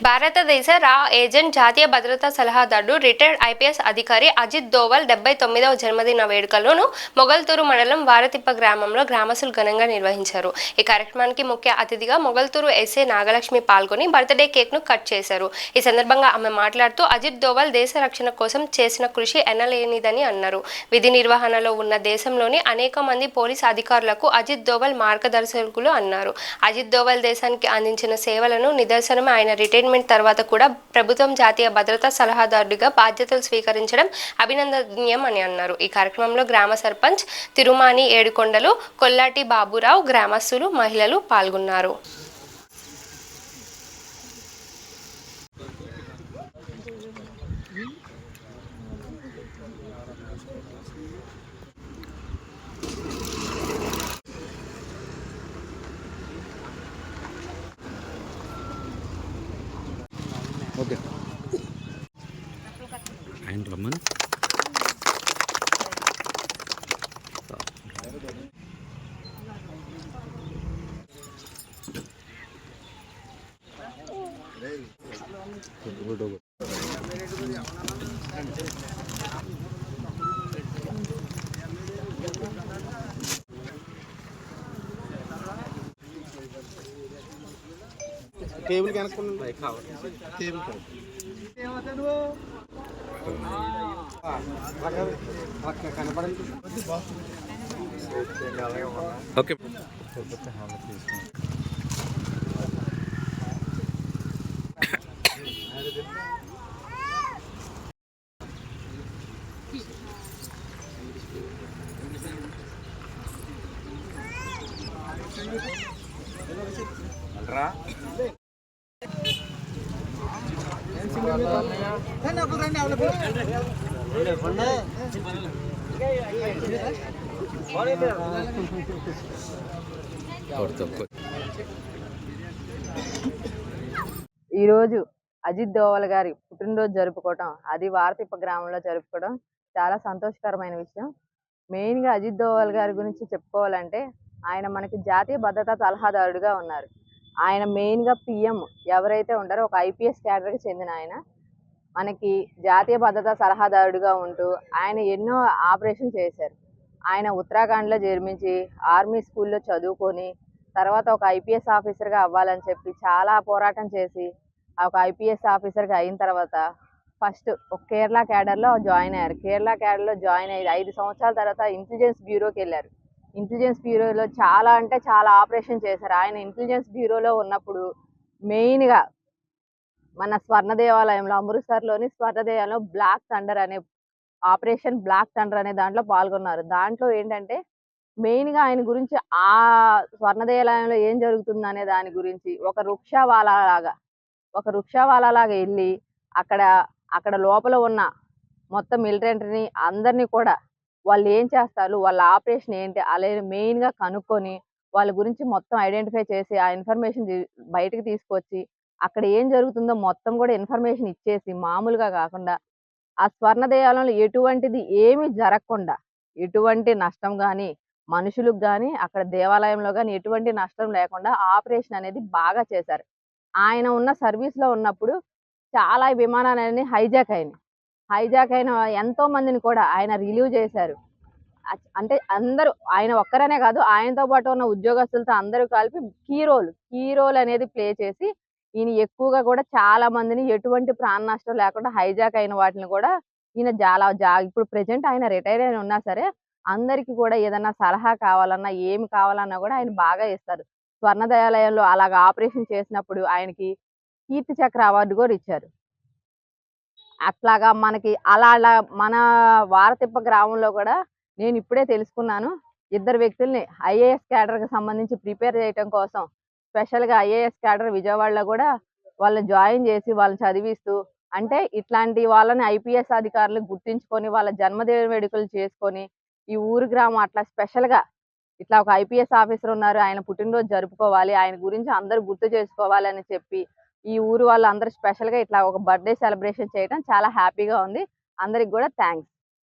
భారతదేశ రా ఏజెంట్ జాతీయ భద్రతా సలహాదారుడు రిటైర్డ్ ఐపీఎస్ అధికారి అజిత్ దోవల్ 79వ జన్మదిన వేడుకలను మొగల్తూరు మండలం వారతిప్ప గ్రామంలో గ్రామస్తులు ఘనంగా నిర్వహించారు. ఈ కార్యక్రమానికి ముఖ్య అతిథిగా మొగల్తూరు ఎస్ఏ నాగలక్ష్మి పాల్గొని బర్త్డే కేక్ను కట్ చేశారు. ఈ సందర్భంగా ఆమె మాట్లాడుతూ అజిత్ దోవల్ దేశ రక్షణ కోసం చేసిన కృషి ఎనలేనిదని అన్నారు. విధి నిర్వహణలో ఉన్న దేశంలోని అనేక మంది పోలీసు అధికారులకు అజిత్ దోవల్ మార్గదర్శకులు అన్నారు. అజిత్ దోవల్ దేశానికి అందించిన సేవలను నిదర్శనం ఆయన రిటైర్మెంట్ తర్వాత కూడా ప్రభుత్వం జాతీయ భద్రతా సలహాదారుడిగా బాధ్యతలు స్వీకరించడం అభినందనీయం అని అన్నారు. ఈ కార్యక్రమంలో గ్రామ సర్పంచ్ తిరుమాని ఏడుకొండలు, కొల్లాటి బాబురావు, గ్రామస్తులు, మహిళలు పాల్గొన్నారు. ఓకే ఆయన రమ్మని కేబుల్ కనుక్కున్నాను కేబుల్ కనపడండి. ఓకే రా ఈరోజు అజిత్ దోవల్ గారి పుట్టినరోజు జరుపుకోవటం, అది వారతిప్ప గ్రామంలో జరుపుకోవడం చాలా సంతోషకరమైన విషయం. మెయిన్గా అజిత్ దోవల్ గారి గురించి చెప్పుకోవాలంటే ఆయన మనకి జాతీయ భద్రతా సలహాదారుడిగా ఉన్నారు. ఆయన మెయిన్గా పిఎం ఎవరైతే ఉంటారో ఒక ఐపీఎస్ క్యాడర్కి చెందిన ఆయన మనకి జాతీయ భద్రతా సలహాదారుడిగా ఉంటూ ఆయన ఎన్నో ఆపరేషన్ చేశారు. ఆయన ఉత్తరాఖండ్లో జన్మించి ఆర్మీ స్కూల్లో చదువుకొని తర్వాత ఒక ఐపీఎస్ ఆఫీసర్గా అవ్వాలని చెప్పి చాలా పోరాటం చేసి ఒక ఐపీఎస్ ఆఫీసర్గా అయిన తర్వాత ఫస్ట్ ఒక కేరళ క్యాడర్లో జాయిన్ అయ్యారు. కేరళ క్యాడర్లో జాయిన్ అయ్యి 5 సంవత్సరాల తర్వాత ఇంటెలిజెన్స్ బ్యూరోకి వెళ్ళారు. ఇంటెలిజెన్స్ బ్యూరోలో చాలా అంటే చాలా ఆపరేషన్ చేశారు. ఆయన ఇంటెలిజెన్స్ బ్యూరోలో ఉన్నప్పుడు మెయిన్గా మన స్వర్ణ దేవాలయంలో అమృత్సర్లోని స్వర్ణ దేవాలయంలో బ్లాక్ థండర్ అనే ఆపరేషన్ బ్లాక్ థండర్ అనే దాంట్లో పాల్గొన్నారు. దాంట్లో ఏంటంటే మెయిన్గా ఆయన గురించి ఆ స్వర్ణ దేవాలయంలో ఏం జరుగుతుంది అనే దాని గురించి ఒక రుక్షావాలాగా వెళ్ళి అక్కడ లోపల ఉన్న మొత్తం మిలిటెంట్ని అందరినీ కూడా వాళ్ళు ఏం చేస్తారు, వాళ్ళ ఆపరేషన్ ఏంటి అలాగే మెయిన్గా కనుక్కొని వాళ్ళ గురించి మొత్తం ఐడెంటిఫై చేసి ఆ ఇన్ఫర్మేషన్ బయటకు తీసుకొచ్చి అక్కడ ఏం జరుగుతుందో మొత్తం కూడా ఇన్ఫర్మేషన్ ఇచ్చేసి మామూలుగా కాకుండా ఆ స్వర్ణ దేవాలయంలో ఎటువంటిది ఏమీ జరగకుండా ఎటువంటి నష్టం కానీ మనుషులకు కానీ అక్కడ దేవాలయంలో కానీ ఎటువంటి నష్టం లేకుండా ఆపరేషన్ అనేది బాగా చేశారు. ఆయన ఉన్న సర్వీస్లో ఉన్నప్పుడు చాలా విమానాలన్నీ హైజాక్ అయిన ఎంతో మందిని కూడా ఆయన రిలీవ్ చేశారు. అంటే అందరూ ఆయన ఒక్కరనే కాదు, ఆయనతో పాటు ఉన్న ఉద్యోగస్తులతో అందరూ కలిపి కీ రోల్ అనేది ప్లే చేసి ఈయన ఎక్కువగా కూడా చాలా మందిని ఎటువంటి ప్రాణ నష్టం లేకుండా హైజాక్ అయిన వాటిని కూడా ఈయన ఇప్పుడు ప్రెజెంట్ ఆయన రిటైర్ అయిన ఉన్నా సరే అందరికీ కూడా ఏదన్నా సలహా కావాలన్నా ఏమి కావాలన్నా కూడా ఆయన బాగా ఇస్తారు. స్వర్ణ దేవాలయంలో అలాగ ఆపరేషన్ చేసినప్పుడు ఆయనకి కీర్తి చక్ర అవార్డు కూడా ఇచ్చారు. అట్లాగా మనకి అలా మన వారతిప్ప గ్రామంలో కూడా నేను ఇప్పుడే తెలుసుకున్నాను. 2 వ్యక్తుల్ని ఐఏఎస్ క్యాడర్కి సంబంధించి ప్రిపేర్ చేయడం కోసం స్పెషల్గా ఐఏఎస్ క్యాడర్ విజయవాడలో కూడా వాళ్ళని జాయిన్ చేసి వాళ్ళని చదివిస్తూ, అంటే ఇట్లాంటి వాళ్ళని ఐపీఎస్ అధికారులు గుర్తించుకొని వాళ్ళ జన్మదిన వేడుకలు చేసుకొని ఈ ఊరు గ్రామం అట్లా స్పెషల్గా ఇట్లా ఒక ఐపీఎస్ ఆఫీసర్ ఉన్నారు, ఆయన పుట్టినరోజు జరుపుకోవాలి, ఆయన గురించి అందరూ గుర్తు చేసుకోవాలి అని చెప్పి ఈ ఊరు వాళ్ళు అందరూ స్పెషల్గా ఇట్లా ఒక బర్త్డే సెలబ్రేషన్ చేయడం చాలా హ్యాపీగా ఉంది. అందరికి కూడా థ్యాంక్స్.